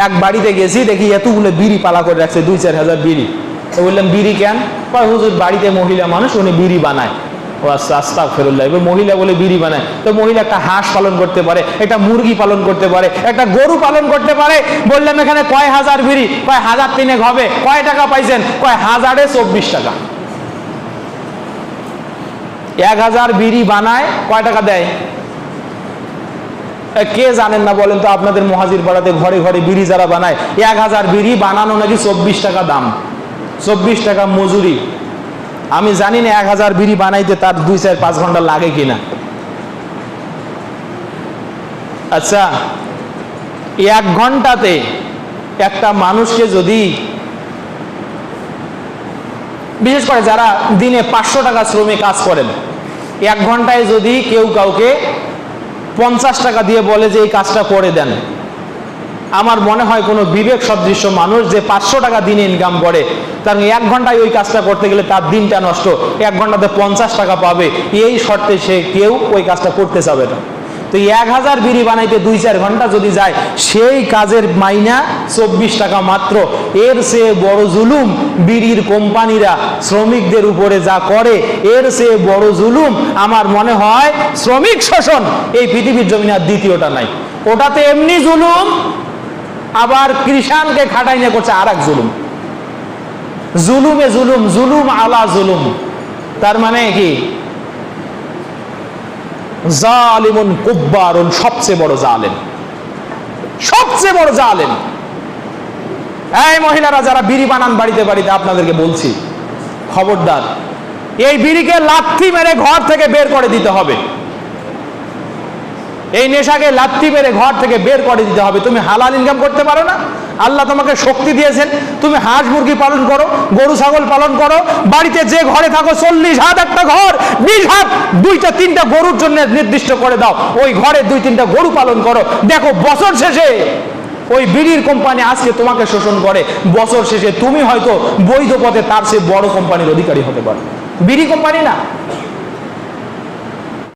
এক বাড়িতে গেছি, দেখি এতগুলো বিড়ি পালা করে রাখছে, 2-4 হাজার বিড়ি। তো বললাম বিড়ি কেন? কয় হুজুর বাড়িতে মহিলা মানুষ, উনি বিড়ি বানায়। ও আচ্ছা, আস্তাগফিরুল্লাহ। এবার মহিলা বলে বিড়ি বানায়, তো মহিলা একটা হাঁস পালন করতে পারে, একটা মুরগি পালন করতে পারে, একটা গরু পালন করতে পারে। বললাম এখানে কয় হাজার বিড়ি? কয় 1003 হবে। কয় টাকা পাইছেন? কয় 1024 টাকা। 1000 বিড়ি বানায়, কয় টাকা দেয়? কে জানেন না বলেন তো? আপনাদের মুহাজির পাড়াতে ঘরে ঘরে বিড়ি যারা বানায়, 1000 বিড়ি বানানো নাকি 24 টাকা দাম, 24 টাকা মজুরি। আমি জানি না 1000 বিড়ি বানাইতে তার 2-4-5 ঘন্টা লাগে কিনা। আচ্ছা, 1 ঘন্টাতে একটা মানুষকে যদি, বিশেষ করে যারা দিনে 500 টাকা শ্রমে কাজ করেন, 1 ঘন্টায় যদি কেউ কাউকে 50 টাকা দিয়ে বলে যে এই কাজটা করে দেন, আমার মনে হয় কোনো বিবেক সদৃশ্য মানুষ যে 500 টাকা দিনে ইনকাম করে, তার 1 ঘন্টায় ওই কাজটা করতে গেলে তার দিনটা নষ্ট, 1 ঘন্টাতে 50 টাকা পাবে, এই শর্তে সে কেউ ওই কাজটা করতে চাবে না। তো 1000 বিড়ি বানাইতে 2-4 ঘন্টা যদি যায়, সেই কাজের মাইনা 24 টাকা মাত্র। এর চেয়ে বড় জুলুম বিড়ির কোম্পানিরা শ্রমিকদের উপরে যা করে, এর চেয়ে বড় জুলুম আমার মনে হয় শ্রমিক শোষণ এই পৃথিবীর জমিনে আর দ্বিতীয়টা নাই। ওটাতে এমনি জুলুম, আবার কৃষাণকে খাটাই নিয়ে করছে আর এক জুলুম। জুলুমে জুলুম, জুলুম আলা জুলুম। তার মানে কি? জালিমুন কুব্বারুন, সবচেয়ে বড় জালেম, সবচেয়ে বড় জালেম। এই মহিলারা যারা বিড়ি বানান বাড়িতে বাড়িতে, আপনাদেরকে বলছি খবরদার, এই বিড়িকে লাথি মেরে ঘর থেকে বের করে দিতে হবে। এই নেশাকে লাথি মেরে ঘর থেকে বের করে দিতে হবে। তুমি হালাল ইনকাম করতে পারো না? আল্লাহ তোমাকে শক্তি দিয়েছেন, তুমি হাঁস মুরগি পালন করো, গরু ছাগল পালন করো, বাড়িতে যে ঘরে থাকো 40 হাত একটা ঘর, 20 হাত 2-3টা গরুর জন্য নির্দিষ্ট করে দাও, ওই ঘরে 2-3টা গরু পালন করো। দেখো বছর শেষে ওই বিড়ির কোম্পানি আজকে তোমাকে শোষণ করে, বছর শেষে তুমি হয়তো বৈধ পথে তার চেয়ে বড় কোম্পানির অধিকারী হতে পারো। বিড়ি কোম্পানি না,